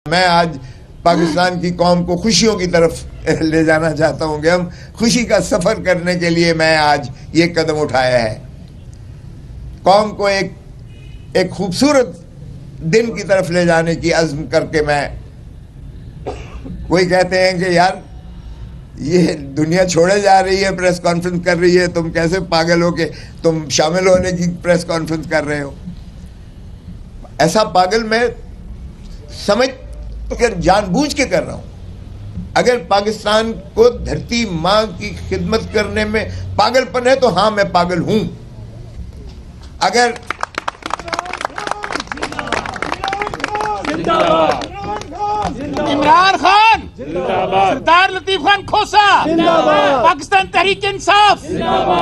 میں آج پاکستان کی قوم کو خوشیوں کی طرف لے جانا چاہتا ہوں کہ ہم خوشی کا سفر کرنے کے لیے میں آج یہ قدم اٹھایا ہے. قوم کو ایک خوبصورت دن کی طرف لے جانے کی عزم کر کے میں. کوئی کہتے ہیں کہ یار یہ دنیا چھوڑے جا رہی ہے, پریس کانفرنس کر رہی ہے, تم کیسے پاگل ہو کہ تم شامل ہونے کی پریس کانفرنس کر رہے ہو. ایسا پاگل میں سمجھ کر جان بوجھ کے کر رہا ہوں. اگر پاکستان کو دھرتی ماں کی خدمت کرنے میں پاگل پن ہے تو ہاں میں پاگل ہوں. اگر عمران خان سردار لطیف خان کھوسا پاکستان تحریک انصاف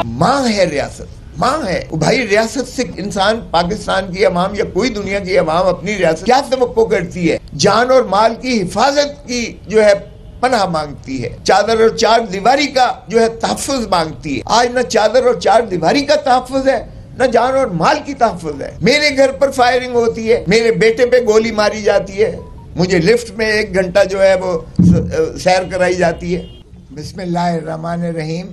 ماں ہے, ریاست ماں ہے. بھائی ریاست سے انسان, پاکستان کی عوام یا کوئی دنیا کی عوام اپنی ریاست کیا توقع کرتی ہے؟ جان اور مال کی حفاظت کی جو ہے پناہ مانگتی ہے, چادر اور چار دیواری کا جو ہے تحفظ مانگتی ہے. آج نہ چادر اور چار دیواری کا تحفظ ہے نہ جان اور مال کی تحفظ ہے. میرے گھر پر فائرنگ ہوتی ہے, میرے بیٹے پہ گولی ماری جاتی ہے, مجھے لفٹ میں 1 گھنٹہ جو ہے وہ سیر کرائی جاتی ہے. بسم اللہ الرحمن الرحیم.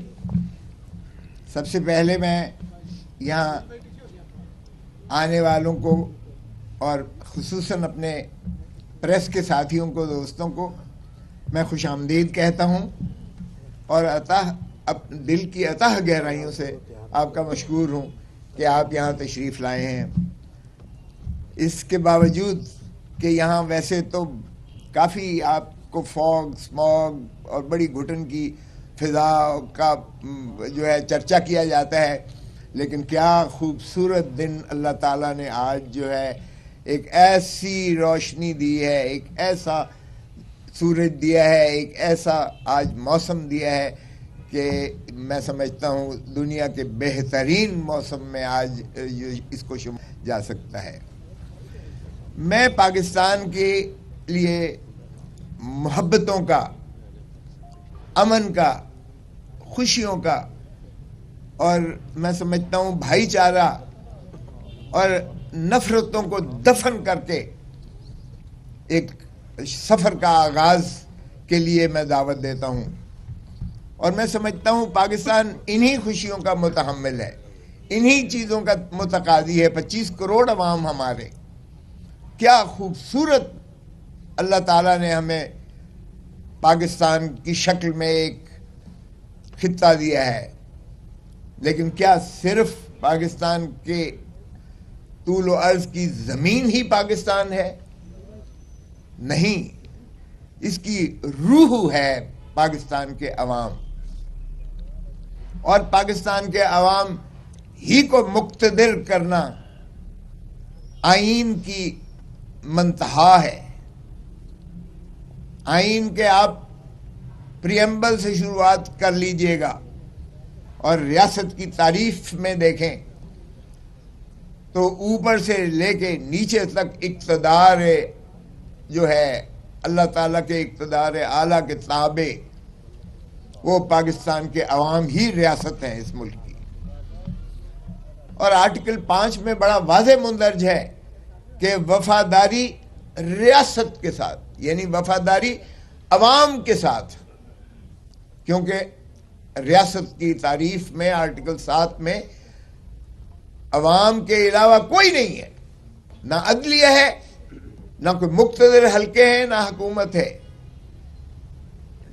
سب سے پہلے میں یہاں آنے والوں کو اور خصوصاً اپنے پریس کے ساتھیوں کو, دوستوں کو میں خوش آمدید کہتا ہوں اور دل کی اتح گہرائیوں سے آپ کا مشکور ہوں کہ آپ یہاں تشریف لائے ہیں. اس کے باوجود کہ یہاں ویسے تو کافی آپ کو فوگ, اسموگ اور بڑی گھٹن کی فضا کا جو ہے چرچا کیا جاتا ہے, لیکن کیا خوبصورت دن اللہ تعالیٰ نے آج جو ہے ایک ایسی روشنی دی ہے, ایک ایسا سورج دیا ہے, ایک ایسا آج موسم دیا ہے کہ میں سمجھتا ہوں دنیا کے بہترین موسم میں آج اس کو شمار جا سکتا ہے. میں پاکستان کے لیے محبتوں کا, امن کا, خوشیوں کا اور میں سمجھتا ہوں بھائی چارہ اور نفرتوں کو دفن کر کے ایک سفر کا آغاز کے لیے میں دعوت دیتا ہوں. اور میں سمجھتا ہوں پاکستان انہی خوشیوں کا متحمل ہے, انہی چیزوں کا متقاضی ہے. 25 کروڑ عوام ہمارے, کیا خوبصورت اللہ تعالیٰ نے ہمیں پاکستان کی شکل میں ایک خطہ دیا ہے. لیکن کیا صرف پاکستان کے طول و عرض کی زمین ہی پاکستان ہے؟ نہیں, اس کی روح ہے پاکستان کے عوام, اور پاکستان کے عوام ہی کو مقتدر کرنا آئین کی منتہا ہے. آئین کے آپ پریمبل سے شروعات کر لیجئے گا اور ریاست کی تعریف میں دیکھیں تو اوپر سے لے کے نیچے تک اقتدار جو ہے اللہ تعالیٰ کے اقتدار اعلیٰ کے تابع وہ پاکستان کے عوام ہی ریاست ہیں اس ملک کی. اور آرٹیکل 5 میں بڑا واضح مندرج ہے کہ وفاداری ریاست کے ساتھ, یعنی وفاداری عوام کے ساتھ, کیونکہ ریاست کی تعریف میں آرٹیکل 7 میں عوام کے علاوہ کوئی نہیں ہے, نہ عدلیہ ہے, نہ کوئی مقتدر حلقے ہیں, نہ حکومت ہے.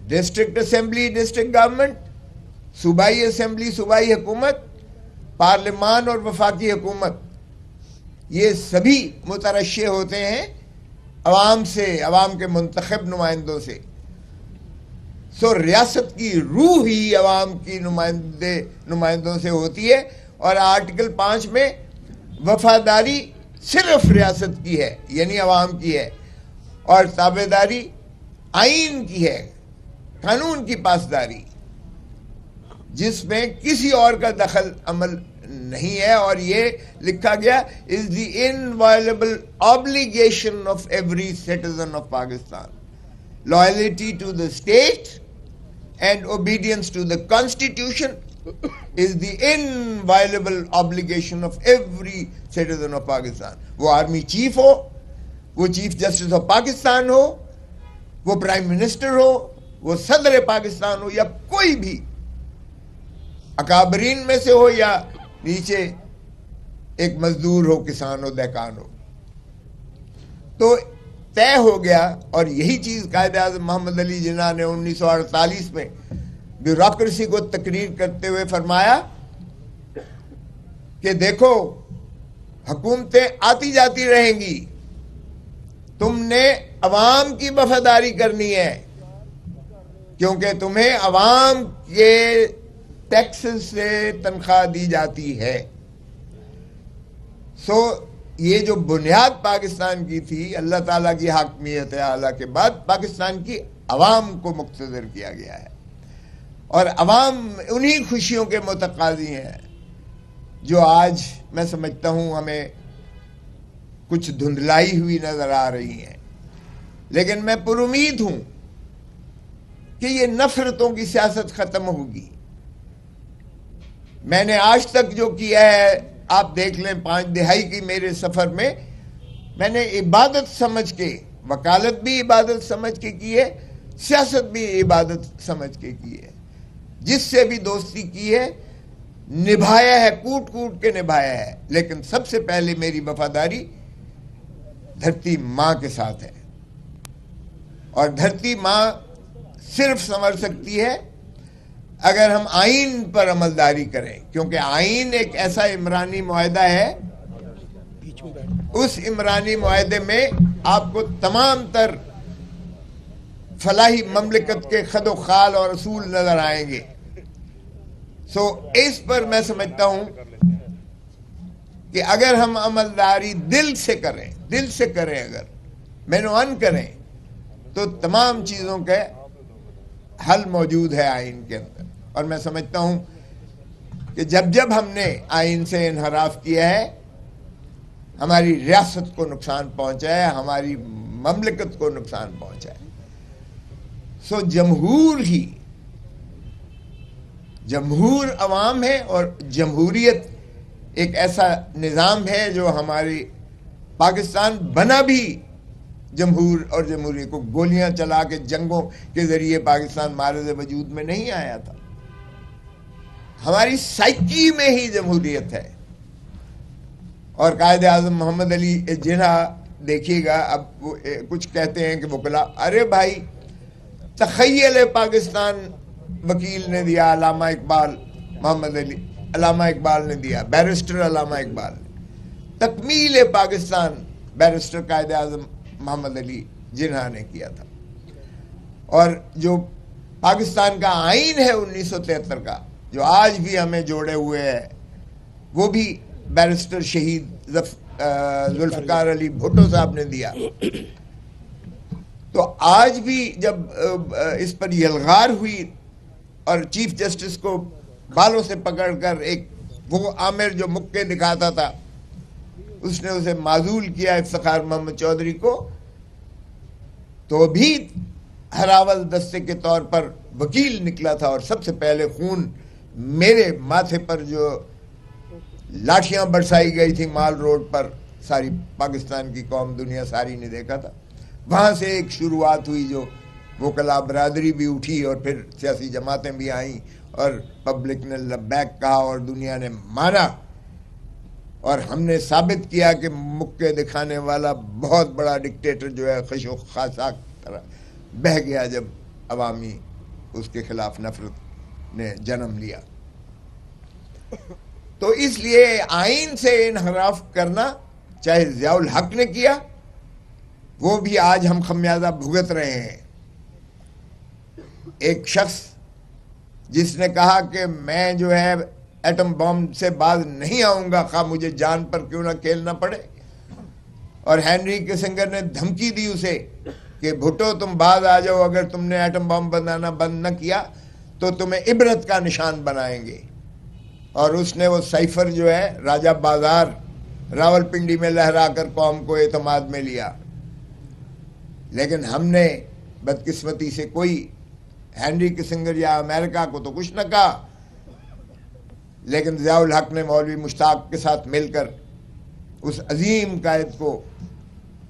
ڈسٹرکٹ اسمبلی ڈسٹرکٹ گورنمنٹ, صوبائی اسمبلی صوبائی حکومت, پارلیمان اور وفاقی حکومت, یہ سبھی مترشح ہوتے ہیں عوام سے, عوام کے منتخب نمائندوں سے. سو ریاست کی روح ہی عوام کی نمائندوں سے ہوتی ہے. اور آرٹیکل 5 میں وفاداری صرف ریاست کی ہے, یعنی عوام کی ہے, اور تابعداری آئین کی ہے, قانون کی پاسداری, جس میں کسی اور کا دخل عمل نہیں ہے. اور یہ لکھا گیا is the inviolable obligation of every citizen of Pakistan. Loyalty to the state and obedience to the constitution is the inviolable obligation of every citizen of Pakistan. وہ آرمی چیف ہو, وہ چیف جسٹس آف پاکستان ہو، وہ prime minister ہو، وہ صدر پاکستان ہو، یا کوئی بھی اکابرین میں سے ہو یا نیچے ایک مزدور ہو، کسان ہو، دہقان ہو. تو طے ہو گیا. اور یہی چیز قائد اعظم محمد علی جناح نے 1948 میں بیوروکریسی کو تقریر کرتے ہوئے فرمایا کہ دیکھو حکومتیں آتی جاتی رہیں گی، تم نے عوام کی وفاداری کرنی ہے، کیونکہ تمہیں عوام کے ٹیکس سے تنخواہ دی جاتی ہے. سو یہ جو بنیاد پاکستان کی تھی، اللہ تعالیٰ کی حاکمیت اعلیٰ کے بعد پاکستان کی عوام کو مقتدر کیا گیا ہے، اور عوام انہی خوشیوں کے متقاضی ہیں جو آج میں سمجھتا ہوں ہمیں کچھ دھندلائی ہوئی نظر آ رہی ہیں. لیکن میں پر امید ہوں کہ یہ نفرتوں کی سیاست ختم ہوگی. میں نے آج تک جو کیا ہے، آپ دیکھ لیں 5 دہائی کی میرے سفر میں، میں نے عبادت سمجھ کے، وکالت بھی عبادت سمجھ کے کی ہے، سیاست بھی عبادت سمجھ کے کی ہے. جس سے بھی دوستی کی ہے نبھایا ہے، کوٹ کوٹ کے نبھایا ہے. لیکن سب سے پہلے میری وفاداری دھرتی ماں کے ساتھ ہے، اور دھرتی ماں صرف سنور سکتی ہے اگر ہم آئین پر عملداری کریں، کیونکہ آئین ایک ایسا عمرانی معاہدہ ہے، اس عمرانی معاہدے میں آپ کو تمام تر فلاحی مملکت کے خد و خال اور اصول نظر آئیں گے. سو اس پر میں سمجھتا ہوں کہ اگر ہم عملداری دل سے کریں اگر مینوان کریں تو تمام چیزوں کے حل موجود ہے آئین کے اندر. اور میں سمجھتا ہوں کہ جب ہم نے آئین سے انحراف کیا ہے، ہماری ریاست کو نقصان پہنچا ہے، ہماری مملکت کو نقصان پہنچا ہے. سو جمہور عوام ہے، اور جمہوریت ایک ایسا نظام ہے جو ہماری پاکستان بنا بھی جمہور اور جمہوریت کو گولیاں چلا کے جنگوں کے ذریعے پاکستان معرض وجود میں نہیں آیا تھا. ہماری سائیکی میں ہی جمہوریت ہے. اور قائد اعظم محمد علی جناح دیکھیے گا، اب وہ کچھ کہتے ہیں کہ وکلا، ارے بھائی تخیل پاکستان وکیل نے دیا، علامہ اقبال علامہ اقبال نے دیا، بیرسٹر علامہ اقبال نے. تکمیل پاکستان بیرسٹر قائد اعظم محمد علی جناح نے کیا تھا. اور جو پاکستان کا آئین ہے 1973 کا، جو آج بھی ہمیں جوڑے ہوئے ہے، وہ بھی بیرسٹر شہید ذوالفقار علی بھٹو صاحب نے دیا. تو آج بھی جب اس پر یلغار ہوئی اور چیف جسٹس کو بالوں سے پکڑ کر ایک وہ عامر جو مکے دکھاتا تھا، اس نے اسے معزول کیا افتخار محمد چودھری کو، تو بھی ہراول دستے کے طور پر وکیل نکلا تھا. اور سب سے پہلے خون میرے ماتھے پر جو لاٹھیاں برسائی گئی تھی مال روڈ پر، ساری پاکستان کی قوم، دنیا ساری نے دیکھا تھا. وہاں سے ایک شروعات ہوئی، جو وکلا برادری بھی اٹھی اور پھر سیاسی جماعتیں بھی آئیں، اور پبلک نے لبیک کہا اور دنیا نے مانا. اور ہم نے ثابت کیا کہ مکے دکھانے والا بہت بڑا ڈکٹیٹر جو ہے خش و خاصا طرح بہہ گیا جب عوامی اس کے خلاف نفرت نے جنم لیا. تو اس لیے آئین سے انحراف کرنا، چاہے ضیاء الحق نے کیا، وہ بھی آج ہم خمیازہ بھگت رہے ہیں. ایک شخص جس نے کہا کہ میں جو ہے ایٹم بم سے باز نہیں آؤں گا، خواہ مجھے جان پر کیوں نہ کھیلنا پڑے. اور ہینری کسنگر نے دھمکی دی اسے کہ بھٹو تم باز آ جاؤ، اگر تم نے ایٹم بم بنانا بند نہ کیا تو تمہیں عبرت کا نشان بنائیں گے. اور اس نے وہ سائفر جو ہے راجہ بازار راول پنڈی میں لہرا کر قوم کو اعتماد میں لیا. لیکن ہم نے بدقسمتی سے کوئی ہینری کسنگر یا امریکہ کو تو کچھ نہ کہا، لیکن ضیاء الحق نے مولوی مشتاق کے ساتھ مل کر اس عظیم قائد کو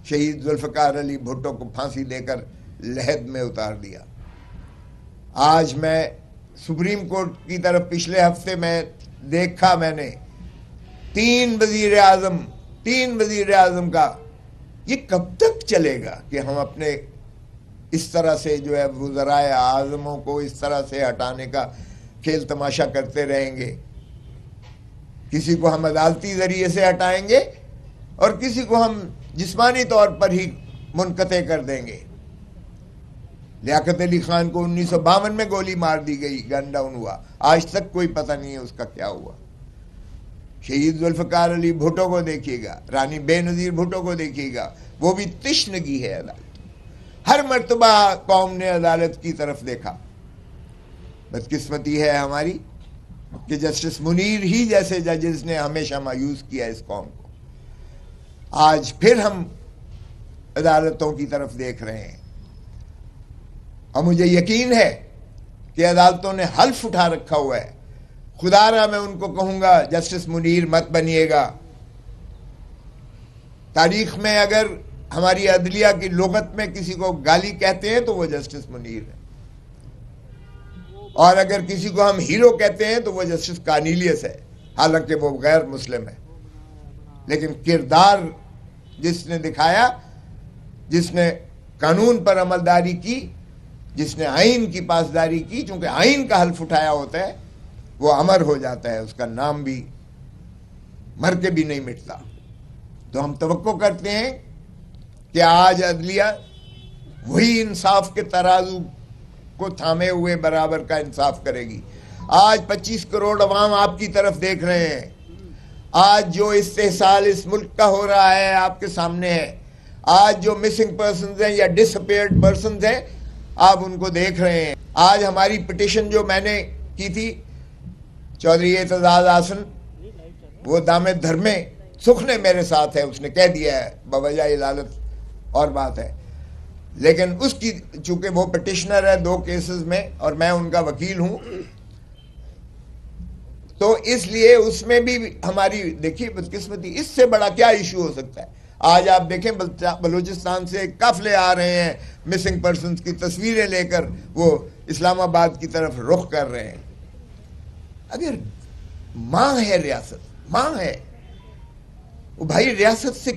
شہید ذوالفقار علی بھٹو کو پھانسی دے کر لحد میں اتار دیا. آج میں سپریم کورٹ کی طرف پچھلے ہفتے میں دیکھا، میں نے تین وزیر اعظم کا، یہ کب تک چلے گا کہ ہم اپنے اس طرح سے جو ہے وزرائے اعظموں کو اس طرح سے ہٹانے کا کھیل تماشا کرتے رہیں گے؟ کسی کو ہم عدالتی ذریعے سے ہٹائیں گے اور کسی کو ہم جسمانی طور پر ہی منقطع کر دیں گے. لیاقت علی خان کو 1952 میں گولی مار دی گئی، گن ڈاؤن ہوا، آج تک کوئی پتہ نہیں ہے اس کا کیا ہوا. شہید ذوالفقار علی بھٹو کو دیکھیے گا، رانی بے نظیر بھٹو کو دیکھیے گا، وہ بھی تشنگی ہے عدالت. ہر مرتبہ قوم نے عدالت کی طرف دیکھا. بدقسمتی ہے ہماری کہ جسٹس منیر ہی جیسے ججز نے ہمیشہ مایوس کیا اس قوم کو. آج پھر ہم عدالتوں کی طرف دیکھ رہے ہیں اور مجھے یقین ہے کہ عدالتوں نے حلف اٹھا رکھا ہوا ہے. خدا را میں ان کو کہوں گا جسٹس منیر مت بنیے گا. تاریخ میں اگر ہماری عدلیہ کی لغت میں کسی کو گالی کہتے ہیں تو وہ جسٹس منیر ہے، اور اگر کسی کو ہم ہیرو کہتے ہیں تو وہ جسٹس کارنیلیس ہے، حالانکہ وہ غیر مسلم ہے. لیکن کردار جس نے دکھایا، جس نے قانون پر عملداری کی، جس نے آئین کی پاسداری کی، چونکہ آئین کا حلف اٹھایا ہوتا ہے وہ امر ہو جاتا ہے، اس کا نام بھی مر کے بھی نہیں مٹتا. تو ہم توقع کرتے ہیں کہ آج عدلیہ وہی انصاف کے ترازو کو تھامے ہوئے برابر کا انصاف کرے گی. آج 25 کروڑ عوام آپ کی طرف دیکھ رہے ہیں. آج جو استحصال اس ملک کا ہو رہا ہے آپ کے سامنے ہے. آج جو مسنگ پرسنز ہیں یا ڈس اپیئرڈ پرسنز ہیں آپ ان کو دیکھ رہے ہیں. آج ہماری پٹیشن جو میں نے کی تھی، چودھری اعتزاز آسن وہ دامے دھرمے سکھ نے میرے ساتھ ہے، اس نے کہہ دیا ہے بوجہ علالت اور بات ہے، لیکن اس کی چونکہ وہ پٹیشنر ہے 2 کیسز میں اور میں ان کا وکیل ہوں، تو اس لیے اس میں بھی ہماری دیکھیے بدقسمتی. اس سے بڑا کیا ایشو ہو سکتا ہے؟ آج آپ دیکھیں بلوچستان سے قافلے آ رہے ہیں مسنگ پرسنز کی تصویریں لے کر، وہ اسلام آباد کی طرف رخ کر رہے ہیں. اگر ماں ہے ریاست، ماں ہے وہ بھائی، ریاست سے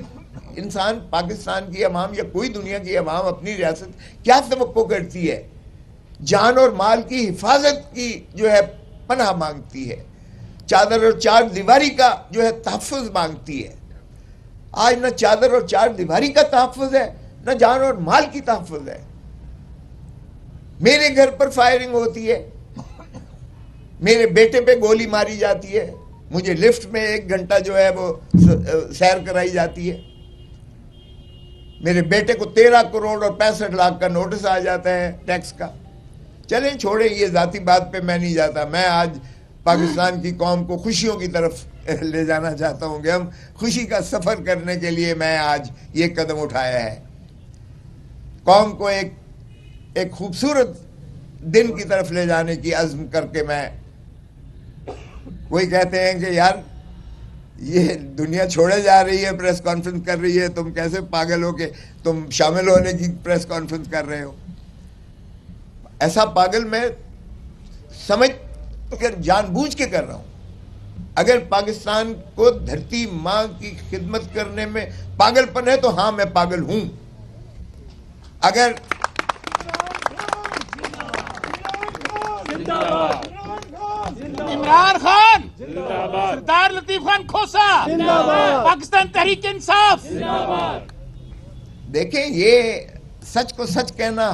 انسان، پاکستان کی عوام یا کوئی دنیا کی عوام اپنی ریاست کیا توقع کرتی ہے؟ جان اور مال کی حفاظت کی جو ہے پناہ مانگتی ہے، چادر اور چار دیواری کا جو ہے تحفظ مانگتی ہے. آج نہ چادر اور چار دیواری کا تحفظ ہے، نہ جان اور مال کی تحفظ ہے. میرے گھر پر فائرنگ ہوتی ہے، میرے بیٹے پہ گولی ماری جاتی ہے، مجھے لفٹ میں 1 گھنٹہ جو ہے وہ سیر کرائی جاتی ہے، میرے بیٹے کو 13 کروڑ اور 65 لاکھ کا نوٹس آ جاتا ہے ٹیکس کا. چلیں چھوڑیں، یہ ذاتی بات پہ میں نہیں جاتا. میں آج پاکستان کی قوم کو خوشیوں کی طرف لے جانا چاہتا ہوں کہ ہم خوشی کا سفر کرنے کے لیے میں آج یہ قدم اٹھایا ہے. قوم کو ایک خوبصورت دن کی طرف لے جانے کی عزم کر کے میں، وہی کہتے ہیں کہ یار یہ دنیا چھوڑے جا رہی ہے، پریس کانفرنس کر رہی ہے، تم کیسے پاگل ہو کہ تم شامل ہونے کی پریس کانفرنس کر رہے ہو. ایسا پاگل میں سمجھ کر جان بوجھ کے کر رہا ہوں. اگر پاکستان کو دھرتی ماں کی خدمت کرنے میں پاگل پن ہے تو ہاں میں پاگل ہوں. اگر عمران خان، سردار لطیف خان کھوسا، پاکستان تحریک انصاف. دیکھیں، یہ سچ کو سچ کہنا